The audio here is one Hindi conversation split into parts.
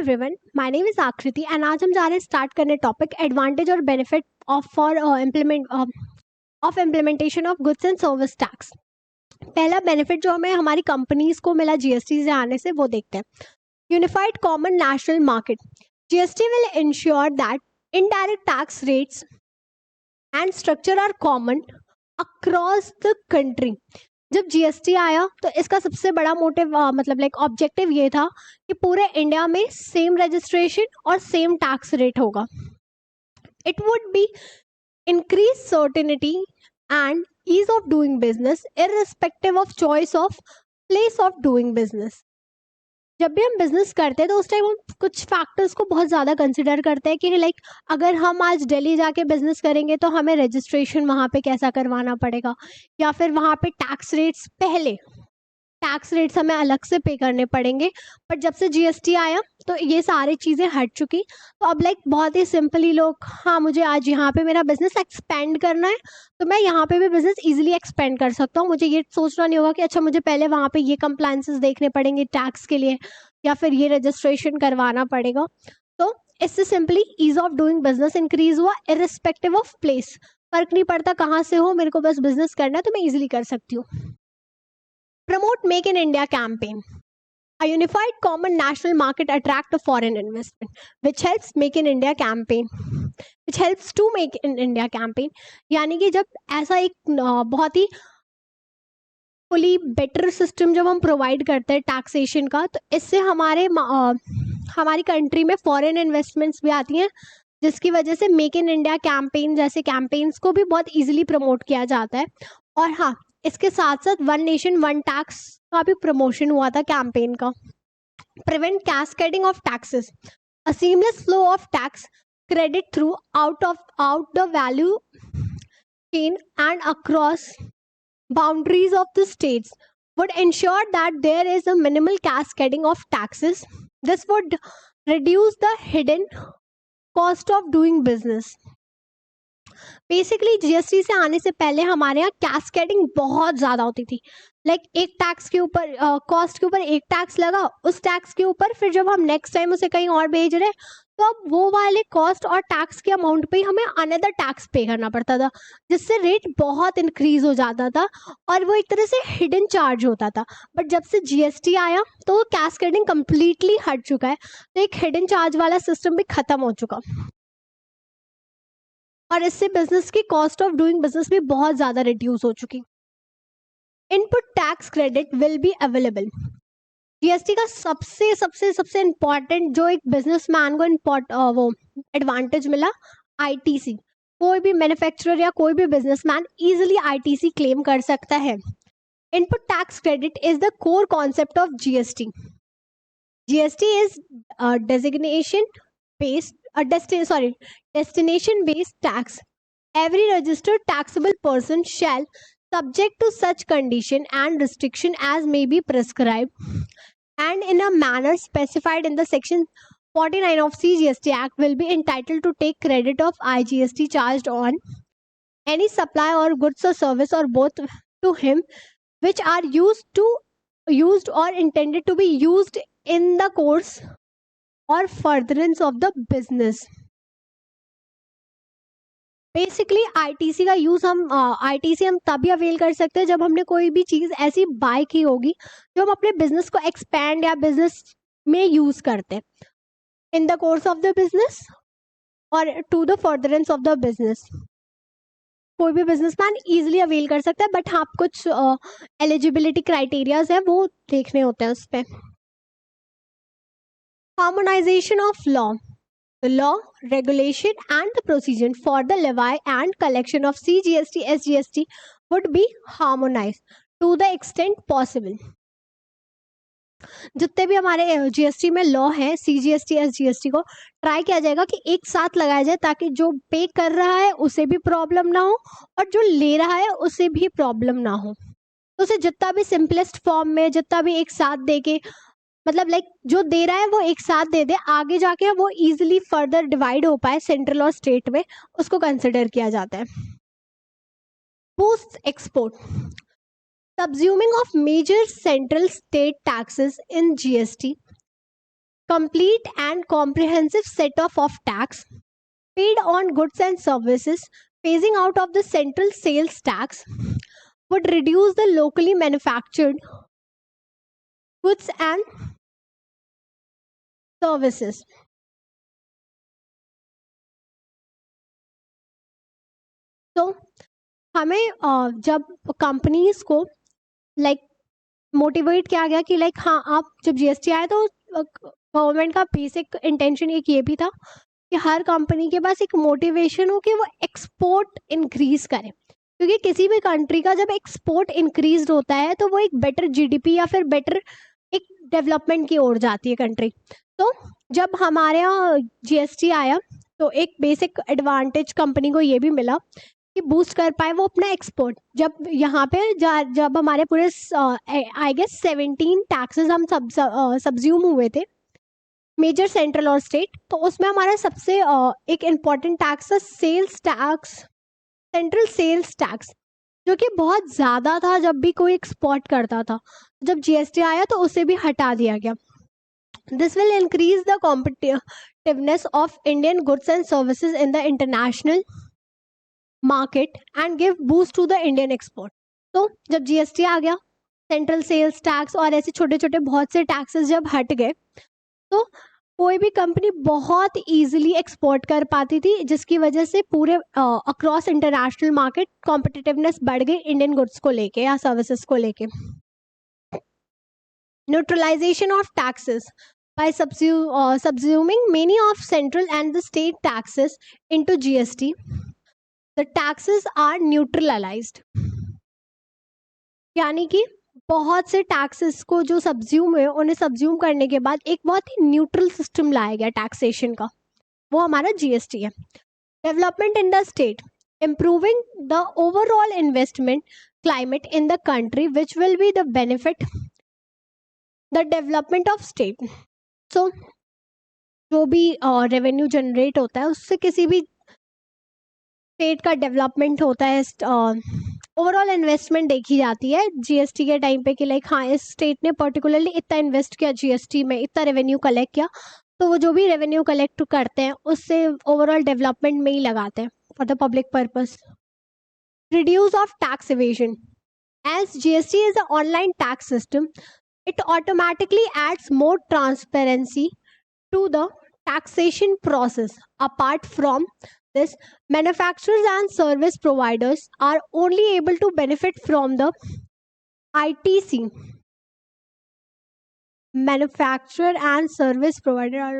एवरीवन, माय नेम इज आकृति एंड आज हम जा रहे हैं स्टार्ट करने टॉपिक एडवांटेज और benefit of for implementation of goods and service tax. पहला बेनिफिट जो हमें हमारी कंपनीज को मिला जीएसटी से आने से वो देखते हैं। Unified common national market, GST will ensure that indirect tax rates and structure are common across the country. जब जीएसटी आया तो इसका सबसे बड़ा मोटिव मतलब लाइक ऑब्जेक्टिव ये था कि पूरे इंडिया में सेम रजिस्ट्रेशन और सेम टैक्स रेट होगा। It would be increase certainty and ease of doing business irrespective of choice of place of doing business. जब भी हम बिजनेस करते हैं तो उस टाइम हम कुछ फैक्टर्स को बहुत ज़्यादा कंसिडर करते हैं कि लाइक अगर हम आज दिल्ली जाके बिजनेस करेंगे तो हमें रजिस्ट्रेशन वहाँ पे कैसा करवाना पड़ेगा, या फिर वहाँ पे टैक्स रेट्स हमें अलग से पे करने पड़ेंगे। बट जब से जीएसटी आया तो ये सारी चीज़ें हट चुकी। तो अब लाइक बहुत ही सिंपली लोग, हाँ मुझे आज यहाँ पे मेरा बिजनेस एक्सपेंड करना है तो मैं यहाँ पे भी बिजनेस इजीली एक्सपेंड कर सकता हूँ। मुझे ये सोचना नहीं होगा कि अच्छा मुझे पहले वहाँ पे ये कंप्लायंसेस देखने पड़ेंगे टैक्स के लिए, या फिर ये रजिस्ट्रेशन करवाना पड़ेगा। तो इससे simply ease of doing business increase हुआ इररिस्पेक्टिव ऑफ प्लेस। फर्क नहीं पड़ता कहाँ से हो, मेरे को बस बिजनेस करना है तो मैं इजीली कर सकती हूँ। Promote Make in India campaign. A unified common national market attract a foreign investment, which helps Make in India campaign. Which helps to Make in India campaign. यानी कि जब ऐसा एक बहुत ही फुली बेटर सिस्टम जब हम प्रोवाइड करते हैं टैक्सेशन का, तो इससे हमारी कंट्री में फॉरेन इन्वेस्टमेंट्स भी आती हैं, जिसकी वजह से मेक इन इंडिया कैंपेन जैसे कैंपेन्स को भी बहुत इजीली प्रमोट किया जाता है। और हाँ, इसके साथ साथ वन नेशन वन टैक्स का भी प्रमोशन हुआ था कैंपेन का। Prevent cascading of taxes, a seamless flow of tax credit through out the value chain and across boundaries of the states would ensure that there is a minimal cascading of taxes. This would reduce the hidden cost of doing business. Basically GST से आने से पहले हमारे यहाँ कैस्केडिंग बहुत ज़्यादा होती थी। लाइक एक टैक्स के ऊपर कॉस्ट के ऊपर एक टैक्स लगा, उस टैक्स के ऊपर फिर जब हम नेक्स्ट टाइम उसे कहीं और भेज रहे हैं तो अब वो वाले कॉस्ट और टैक्स के अमाउंट पे हमें अनदर टैक्स पे करना पड़ता था, जिससे रेट बहुत इंक्रीज हो जाता था और वो एक तरह से हिडन चार्ज होता था। बट जब से जीएसटी आया तो कैस्केडिंग कम्प्लीटली हट चुका है, तो एक हिडन चार्ज वाला सिस्टम भी खत्म हो चुका और इससे बिजनेस की कॉस्ट ऑफ डूइंग बिजनेस भी बहुत ज़्यादा रिड्यूस हो चुकी। Input tax credit will be available. GST का सबसे सबसे सबसे इम्पॉर्टेंट जो एक बिजनेसमैन को वो एडवांटेज मिला, आईटीसी। कोई भी मैन्युफैक्चरर या कोई भी बिजनेसमैन इजीली आईटीसी क्लेम कर सकता है। Input tax credit is the core concept of GST. GST is destination based tax. Every registered taxable person shall, subject to such condition and restriction as may be prescribed and in a manner specified in the section 49 of CGST Act, will be entitled to take credit of IGST charged on any supply or goods or service or both to him which are used or intended to be used in the course और furtherance of the business. Basically ITC का यूज हम तभी अवेल कर सकते हैं जब हमने कोई भी चीज़ ऐसी बाय की होगी जो हम अपने बिजनेस को एक्सपैंड या बिजनेस में यूज करते हैं, in the course of the business और to the furtherance of the business. कोई भी बिजनेसमैन इजीली अवेल कर सकता है, बट हाँ कुछ एलिजिबिलिटी क्राइटेरियाज है वो देखने होते हैं उस पर। Harmonization of law. The law, regulation and the procedure for the levy and collection of CGST, SGST would be harmonized to the extent possible. जितने भी हमारे जीएसटी में लॉ है, सीजीएसटी एसजीएसटी को ट्राई किया जाएगा कि एक साथ लगाया जाए ताकि जो पे कर रहा है उसे भी प्रॉब्लम ना हो और जो ले रहा है उसे भी प्रॉब्लम ना हो। तो उसे जितना भी सिंपलेस्ट फॉर्म में जितना भी एक साथ दे के, मतलब लाइक जो दे रहा है वो एक साथ दे दे, आगे जाके वो इजीली फर्दर डिवाइड हो पाए सेंट्रल और स्टेट में, उसको कंसिडर किया जाता है। Boost export, subsuming of major central state taxes in GST complete and comprehensive set of tax paid on goods and services. Phasing out of the central sales tax would reduce the locally manufactured goods and services. तो हमें जब कंपनीज को लाइक मोटिवेट किया गया कि लाइक हाँ, आप जब जीएसटी आया तो गवर्नमेंट का बेसिक इंटेंशन एक ये भी था कि हर कंपनी के पास एक मोटिवेशन हो कि वो एक्सपोर्ट इंक्रीज करे, क्योंकि किसी भी कंट्री का जब एक्सपोर्ट इंक्रीज होता है तो वो एक बेटर जीडीपी या फिर बेटर एक डेवलपमेंट की ओर जाती है कंट्री। तो जब हमारे यहाँ जीएसटी आया तो एक बेसिक एडवांटेज कंपनी को ये भी मिला कि बूस्ट कर पाए वो अपना एक्सपोर्ट। जब यहाँ पे जब हमारे पूरे आई गेस 17 टैक्सेस हम सब्ज्यूम हुए थे, मेजर सेंट्रल और स्टेट, तो उसमें हमारा सबसे एक इम्पॉर्टेंट टैक्स था sales tax, central sales tax, जो कि बहुत ज़्यादा था जब भी कोई एक्सपोर्ट करता था। जब जीएसटी आया तो उसे भी हटा दिया गया। This will increase the competitiveness of Indian goods and services in the international market and give boost to the Indian export. तो जब जीएसटी आ गया, सेंट्रल सेल्स टैक्स और ऐसे छोटे छोटे बहुत से टैक्सेस जब हट गए, तो कोई भी कंपनी बहुत इजीली एक्सपोर्ट कर पाती थी, जिसकी वजह से पूरे अक्रॉस इंटरनेशनल मार्केट कॉम्पिटिटिवनेस बढ़ गई इंडियन गुड्स को लेके या सर्विसेज को लेके। Neutralization of taxes by subsuming many of central and the state taxes into GST, the taxes are neutralized। यानी कि बहुत से टैक्सेस को जो सब्ज्यूम है उन्हें सब्ज्यूम करने के बाद एक बहुत ही न्यूट्रल सिस्टम लाया गया टैक्सेशन का, वो हमारा जीएसटी है। Development in the state, improving the overall investment climate in the country which will be the benefit the development of state. So जो भी रेवेन्यू जनरेट होता है उससे किसी भी स्टेट का डेवलपमेंट होता है। ओवरऑल इन्वेस्टमेंट देखी जाती है जीएसटी के टाइम पे कि लाइक हाँ, इस स्टेट ने पर्टिकुलरली इतना इन्वेस्ट किया जीएसटी में, इतना रेवेन्यू कलेक्ट किया, तो वो जो भी रेवेन्यू कलेक्ट करते हैं उससे ओवरऑल डेवलपमेंट में ही लगाते हैं for the public purpose. Reduce of tax evasion, as GST is a online tax system, it automatically adds more transparency to the taxation process. Apart from this, manufacturers and service providers are only able to benefit from the ITC. Manufacturer and service provider are,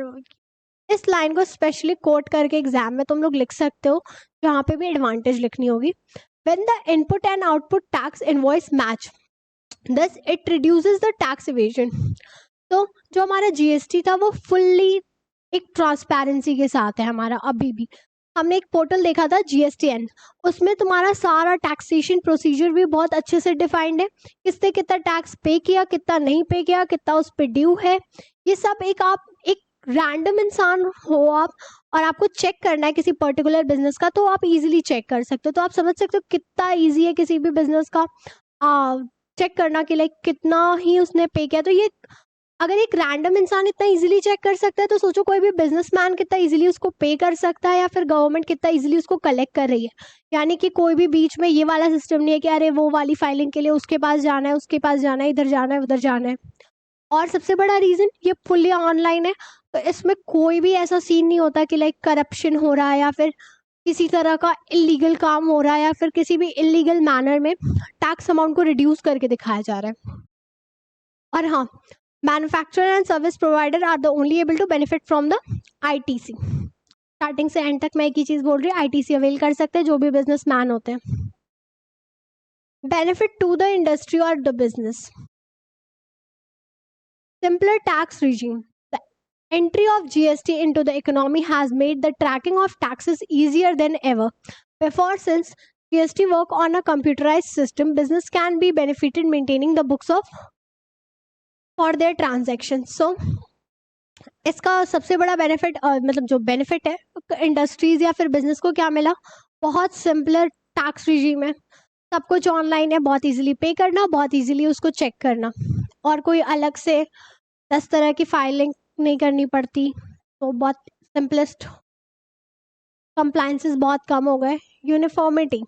इस लाइन को स्पेशली कोट करके एग्जाम में तुम लोग लिख सकते हो, जहाँ पे भी एडवांटेज लिखनी होगी। When the input and output tax invoice match, Thus it reduces the tax evasion। तो जो हमारा जीएसटी था वो फुल्ली एक ट्रांसपेरेंसी के साथ है हमारा। अभी भी हमने एक पोर्टल देखा था GSTN, उसमें तुम्हारा सारा टैक्सेशन प्रोसीजर भी बहुत अच्छे से डिफाइंड है, किसने कितना टैक्स पे किया, कितना नहीं पे किया, कितना उस पर ड्यू है, ये सब एक आप एक रैंडम इंसान हो आप और आपको चेक करना है किसी पर्टिकुलर बिजनेस का, तो आप इजीली चेक कर सकते हो। तो आप समझ सकते हो कितना ईजी है किसी भी बिजनेस का चेक करना कि लाइक कितना ही उसने पे किया। तो ये अगर एक रैंडम इंसान इतना इजीली चेक कर सकता है तो सोचो कोई भी बिजनेसमैन कितना इजीली उसको पे कर सकता है, या फिर गवर्नमेंट कितना इजीली उसको कलेक्ट कर रही है। यानी कि कोई भी बीच में ये वाला सिस्टम नहीं है कि अरे वो वाली फाइलिंग के लिए उसके पास जाना है, उसके पास जाना है, इधर जाना है, उधर जाना है। और सबसे बड़ा रीजन ये फुल्ली ऑनलाइन है, तो इसमें कोई भी ऐसा सीन नहीं होता कि लाइक करप्शन हो रहा है या फिर किसी तरह का इलीगल काम हो रहा है या फिर किसी भी इलीगल मैनर में टैक्स अमाउंट को रिड्यूस करके दिखाया जा रहा है। और हाँ, manufacturer and service provider are the only able to benefit from the ITC. Starting से एंड तक मैं एक ही चीज बोल रही हूँ, आईटीसी अवेल कर सकते हैं जो भी बिजनेसमैन होते हैं। बेनिफिट टू द इंडस्ट्री और the business, simpler tax regime. The entry of GST into the economy has made the tracking of taxes easier than ever before. Since GST work on a computerized system, business can be benefited maintaining the books of for their transactions. So इसका सबसे बड़ा बेनिफिट मतलब जो बेनिफिट है इंडस्ट्रीज या फिर बिजनेस को क्या मिला, बहुत सिंपलर टैक्स रिजीम है, सब कुछ ऑनलाइन है, बहुत इजीली पे करना, बहुत इजीली उसको चेक करना, और कोई अलग से 10 तरह की फाइलिंग नहीं करनी पड़ती, तो बहुत सिंपलेस्ट compliances बहुत कम हो गए. Uniformity.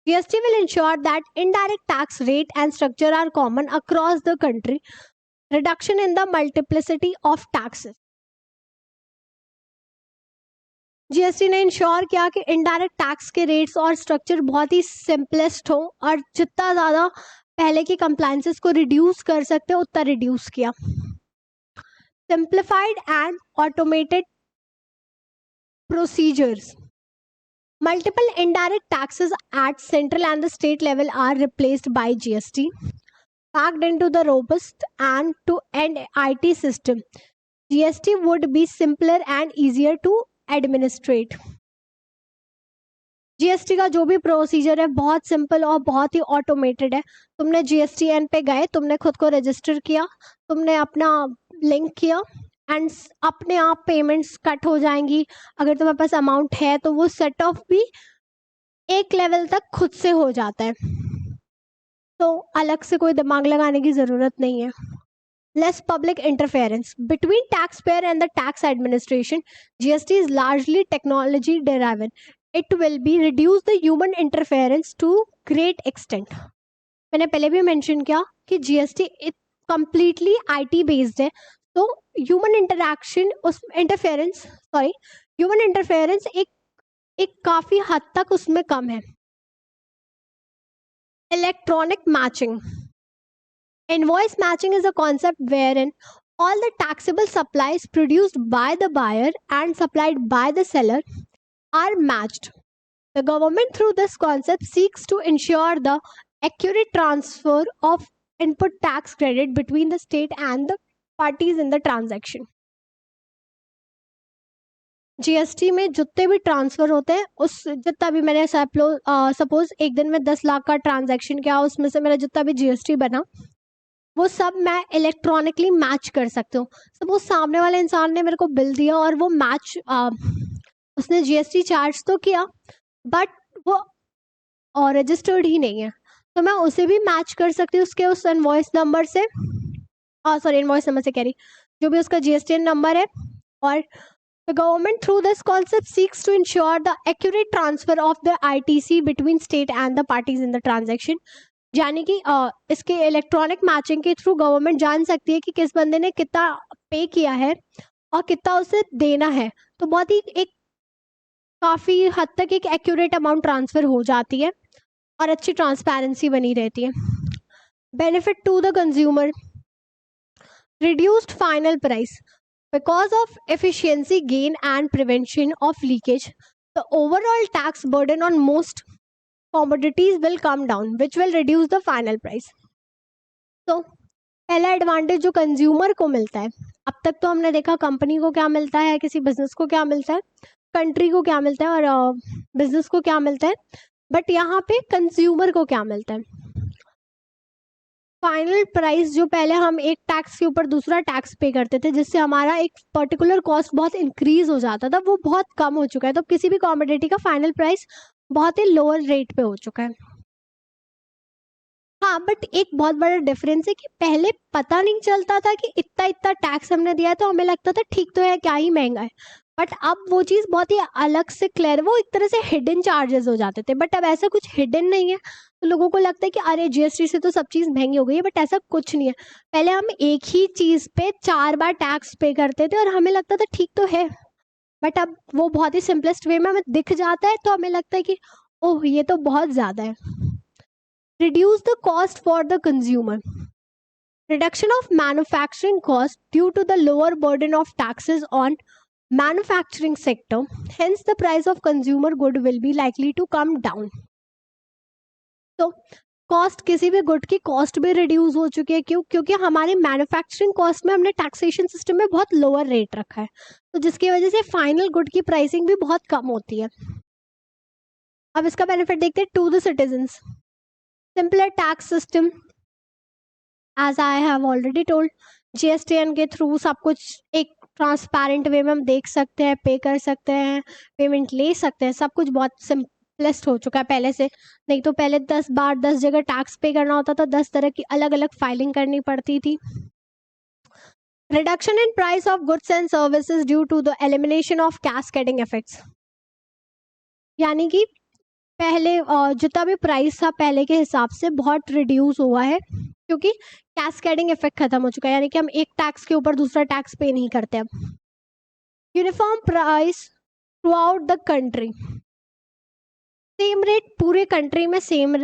GST will ensure that indirect tax rate and structure are common across the country. Reduction in the multiplicity of taxes. GST ने इंश्योर किया कि इनडायरेक्ट टैक्स के रेट्स और स्ट्रक्चर बहुत ही सिंपलेस्ट हो, और जितना ज़्यादा पहले की कंप्लायंसेस को रिड्यूस कर सकते उतना रिड्यूस किया. Simplified and automated procedures. Multiple indirect taxes at central and the state level are replaced by GST, packed into the robust and to-end IT system. GST would be simpler and easier to administrate. GST का जो भी प्रोसीजर है बहुत सिंपल और बहुत ही ऑटोमेटेड है. तुमने GSTN पे गए, तुमने खुद को रजिस्टर किया, तुमने अपना लिंक किया एंड अपने आप पेमेंट्स कट हो जाएंगी. अगर तुम्हारे पास अमाउंट है तो वो सेट ऑफ भी एक लेवल तक खुद से हो जाता है, तो अलग से कोई दिमाग लगाने की ज़रूरत नहीं है. Less public interference between taxpayer and the tax administration. GST is largely technology driven. It will be reduce the human interference to great extent. मैंने पहले भी मेंशन किया कि GST completely IT based है, तो ह्यूमन इंटरैक्शन उस ह्यूमन इंटरफेरेंस एक काफ़ी हद तक उसमें कम है. Electronic matching. Invoice matching is a concept wherein all the taxable supplies produced by the buyer and supplied by the seller are matched. The government through this concept seeks to ensure the accurate transfer of input tax credit between the state and the parties in the transaction. GST में जितने भी ट्रांसफ़र होते हैं, उस जितना भी मैंने सपोज एक दिन में 10 लाख का ट्रांजैक्शन किया, उसमें से मेरा जितना भी GST बना वो सब मैं इलेक्ट्रॉनिकली मैच कर सकती हूँ. सपोज सामने वाले इंसान ने मेरे को बिल दिया और वो मैच उसने GST चार्ज तो किया बट वो रजिस्टर्ड ही नहीं है, तो मैं उसे भी मैच कर सकती हूँ उसके उस इनवॉइस नंबर से, इनवॉइस नंबर से कह रही, जो भी उसका GSTN नंबर है. और the government through this concept seeks to ensure the accurate transfer of the ITC between state and the parties in the transaction. यानी कि इसके इलेक्ट्रॉनिक मैचिंग के थ्रू गवर्नमेंट जान सकती है कि किस बंदे ने कितना पे किया है और कितना उसे देना है, तो बहुत ही एक काफ़ी हद तक एक एक्यूरेट अमाउंट ट्रांसफ़र हो जाती है और अच्छी ट्रांसपेरेंसी बनी रहती है. Benefit to the consumer. Reduced final price. Because of efficiency gain and prevention of leakage, the overall tax burden on most commodities will come down, which will reduce the final price. तो पहला एडवांटेज जो कंज्यूमर को मिलता है, अब तक तो हमने देखा कंपनी को क्या मिलता है, किसी बिजनेस को क्या मिलता है, कंट्री को क्या मिलता है और बिजनेस को क्या मिलता है, बट यहाँ पे कंज्यूमर को क्या मिलता है. फाइनल प्राइस जो पहले हम एक टैक्स के ऊपर दूसरा टैक्स पे करते थे जिससे हमारा एक पर्टिकुलर कॉस्ट बहुत इंक्रीज हो जाता था, वो बहुत कम हो चुका है. तो किसी भी कॉमोडिटी का फाइनल प्राइस बहुत ही लोअर रेट पे हो चुका है. हाँ, बट एक बहुत बड़ा डिफरेंस है कि पहले पता नहीं चलता था कि इतना इतना टैक्स हमने दिया है, तो हमें लगता था ठीक तो है, क्या ही महंगा है. बट अब वो चीज़ बहुत ही अलग से क्लियर, वो एक तरह से हिडन चार्जेस हो जाते थे, बट अब ऐसा कुछ हिडन नहीं है. तो लोगों को लगता है कि अरे GST से तो सब चीज़ महंगी हो गई है, बट ऐसा कुछ नहीं है. पहले हम एक ही चीज़ पे 4 बार टैक्स पे करते थे और हमें लगता था ठीक तो है, बट अब वो बहुत ही सिंपलेस्ट वे में हमें दिख जाता है, तो हमें लगता है कि ओह ये तो बहुत ज़्यादा है. Reduce the cost for the consumer. Reduction of manufacturing cost due to the lower burden of taxes on manufacturing sector, hence the price of consumer good will be likely to come down. तो कॉस्ट, किसी भी गुड की कॉस्ट भी रिड्यूस हो चुकी है. क्योंकि हमारे मैन्युफैक्चरिंग कॉस्ट में हमने टैक्सेशन सिस्टम में बहुत लोअर रेट रखा है, तो जिसकी वजह से फाइनल गुड की प्राइसिंग भी बहुत कम होती है. अब इसका बेनिफिट देखते हैं to the citizens. Simpler tax system, as I have already told. GSTN के थ्रू सब कुछ एक ट्रांसपेरेंट वे में हम देख सकते हैं, पे कर सकते हैं, पेमेंट ले सकते हैं, सब कुछ बहुत सिंपलेस्ट हो चुका है पहले से. नहीं तो पहले 10 बार 10 जगह टैक्स पे करना होता था, 10 तरह की अलग अलग फाइलिंग करनी पड़ती थी. Reduction in price of goods and services due to the elimination of cascading effects, यानी कि पहले जितना भी प्राइस था पहले के हिसाब से बहुत रिड्यूस हुआ है, क्योंकि कैस्केडिंग इफेक्ट खत्म हो चुका है, यानी कि हम एक टैक्स के ऊपर दूसरा टैक्स पे नहीं करते अब। Uniform price through out the country, same rate पूरे कंट्री में सेम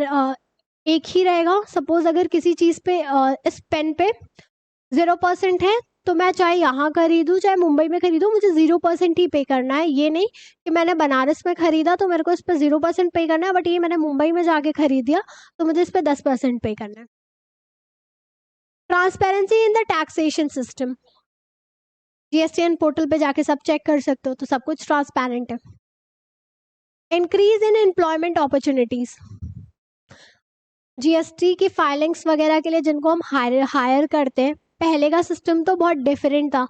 एक ही रहेगा। सपोज अगर किसी चीज़ पे इस पेन पे 0% है, तो मैं चाहे यहाँ खरीदूँ चाहे मुंबई में खरीदूँ, मुझे 0% ही पे करना है। ये नहीं कि मैंने बनारस में खरीदा तो मेरे को इस पर 0% पे करना है, बट ये मैंने मुंबई में जाके खरीद दिया तो मुझे इस पर 10% पे करना है। Transparency in the taxation system, GSTN portal पे जाके सब चेक कर सकते हो, तो सब कुछ ट्रांसपेरेंट है। Increase in employment opportunities, GST की फाइलिंग्स वगैरह के लिए जिनको हम हायर करते हैं, पहले का सिस्टम तो बहुत डिफरेंट था,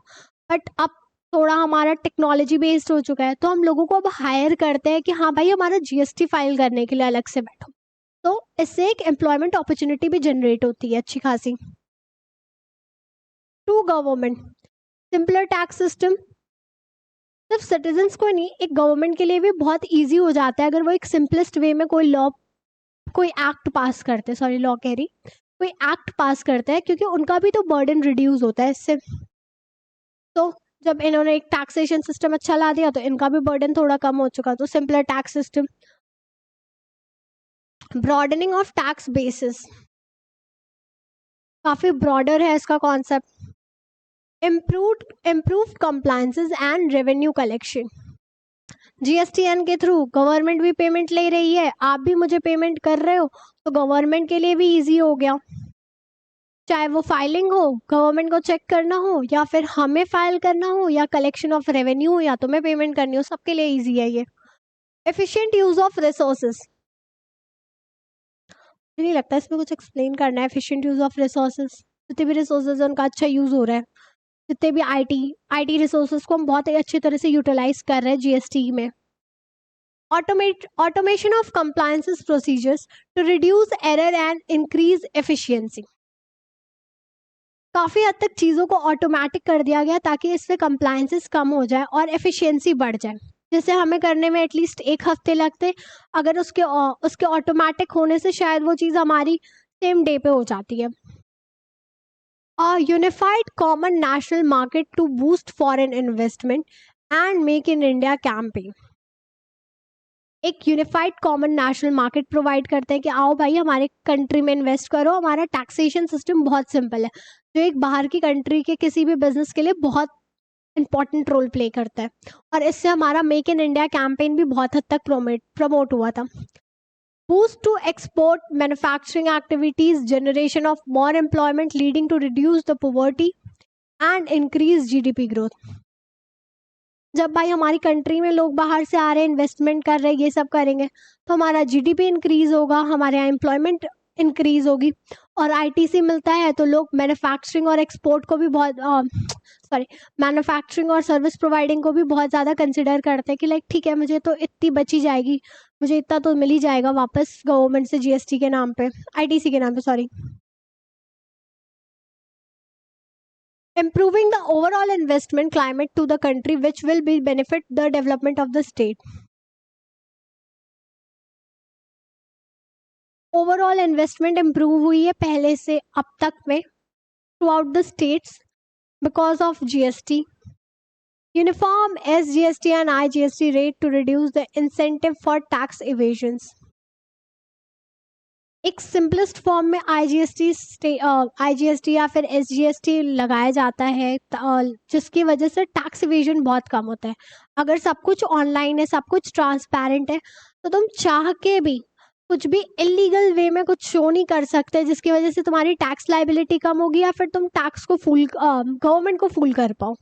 बट अब थोड़ा हमारा टेक्नोलॉजी बेस्ड हो चुका है, तो हम लोगों को अब हायर करते हैं कि हाँ भाई हमारा जीएसटी फाइल करने के लिए अलग से बैठो, तो इससे एक एम्प्लॉयमेंट अपॉर्चुनिटी भी जनरेट होती है अच्छी खासी। To government, simpler tax system, सिर्फ सिटीजन्स को नहीं, एक गवर्नमेंट के लिए भी बहुत ईजी हो जाता है अगर वो एक सिंपलेस्ट वे में कोई एक्ट पास करते हैं, सॉरी लॉ कह रही, कोई एक्ट पास करता है, क्योंकि उनका भी तो बर्डन रिड्यूस होता है इससे। तो जब इन्होंने एक टैक्सेशन सिस्टम अच्छा ला दिया तो इनका भी बर्डन थोड़ा कम हो चुका, तो simpler tax system. Broadening of tax basis, काफी ब्रॉडर है इसका concept. Improved compliances and revenue collection, GSTN के थ्रू गवर्नमेंट भी पेमेंट ले रही है, आप भी मुझे पेमेंट कर रहे हो, तो गवर्नमेंट के लिए भी इजी हो गया, चाहे वो फाइलिंग हो, गवर्नमेंट को चेक करना हो, या फिर हमें फाइल करना हो, या कलेक्शन ऑफ रेवेन्यू हो, या तुम्हें पेमेंट करनी हो, सबके लिए इजी है ये। एफिशिएंट यूज ऑफ रिसोर्सेज, मुझे नहीं लगता इसमें कुछ एक्सप्लेन करना है। एफिशिएंट यूज ऑफ रिसोर्सेज, जितने भी रिसोर्सेज उनका अच्छा यूज हो रहा है, जितने भी आईटी रिसोर्सेज को हम बहुत ही अच्छी तरह से यूटिलाइज कर रहे हैं जीएसटी में। Automation of compliances procedures to reduce error and increase efficiency, काफ़ी हद तक चीज़ों को ऑटोमेटिक कर दिया गया ताकि इससे कंप्लायंसेस कम हो जाए और एफिशिएंसी बढ़ जाए, जिससे हमें करने में एटलीस्ट 1 हफ्ते लगते, अगर उसके ऑटोमेटिक होने से शायद वो चीज़ हमारी सेम डे पे हो जाती है। Unified common national market to boost foreign investment and make in India campaign, एक unified common national market provide करते हैं कि आओ भाई हमारे कंट्री में इन्वेस्ट करो। हमारा टैक्सेशन सिस्टम बहुत सिंपल है, जो एक बाहर की कंट्री के किसी भी बिजनेस के लिए बहुत इंपॉर्टेंट रोल प्ले करता है, और इससे हमारा मेक इन इंडिया कैंपेन भी बहुत हद तक प्रमोट हुआ था। Boost to export manufacturing activities, generation of more employment leading to reduce the poverty and increase GDP growth, जब भाई हमारी कंट्री में लोग बाहर से आ रहे हैं, इन्वेस्टमेंट कर रहे हैं, ये सब करेंगे, तो हमारा जीडीपी इंक्रीज होगा, हमारे यहाँ एम्प्लॉयमेंट इंक्रीज होगी, और आईटीसी मिलता है तो लोग मैन्युफैक्चरिंग और एक्सपोर्ट को भी मैन्युफैक्चरिंग और सर्विस प्रोवाइडिंग को भी बहुत ज़्यादा कंसिडर करते हैं कि लाइक ठीक है, मुझे तो इतनी बची जाएगी, मुझे इतना तो मिल ही जाएगा वापस गवर्नमेंट से जीएसटी के नाम पे, आईटीसी के नाम पे, sorry. Improving the overall investment climate to the country, which will be benefit the development of the state. Overall investment improve हुई है पहले से अब तक में throughout the states because of GST. Uniform SGST and IGST rate to reduce the incentive for tax evasions. एक सिंपलेस्ट फॉर्म में आईजीएसटी या फिर एसजीएसटी लगाया जाता है, जिसकी वजह से टैक्स इवेजन बहुत कम होता है। अगर सब कुछ ऑनलाइन है, सब कुछ ट्रांसपेरेंट है, तो तुम चाह के भी कुछ भी इलीगल वे में कुछ शो नहीं कर सकते, जिसकी वजह से तुम्हारी टैक्स लाइबिलिटी कम होगी या फिर तुम टैक्स को गवर्नमेंट को फुल कर पाओ।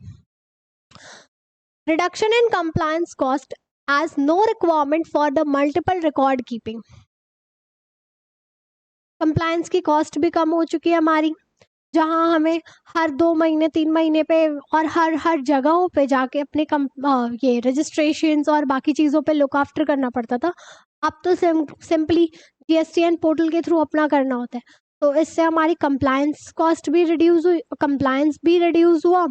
Reduction in compliance cost as no requirement for the multiple record keeping, compliance की कॉस्ट भी कम हो चुकी है हमारी, जहां हमें हर 2 महीने 3 महीने पे और हर जगहों पे जाके अपने ये रजिस्ट्रेशंस और बाकी चीज़ों पे लुक आफ्टर करना पड़ता था। अब तो सिंपली जीएसटीएन पोर्टल के थ्रू अपना करना होता है। तो इससे हमारी कंप्लायंस कॉस्ट भी रिड्यूस हुई, कंप्लायंस भी रिड्यूस हुआ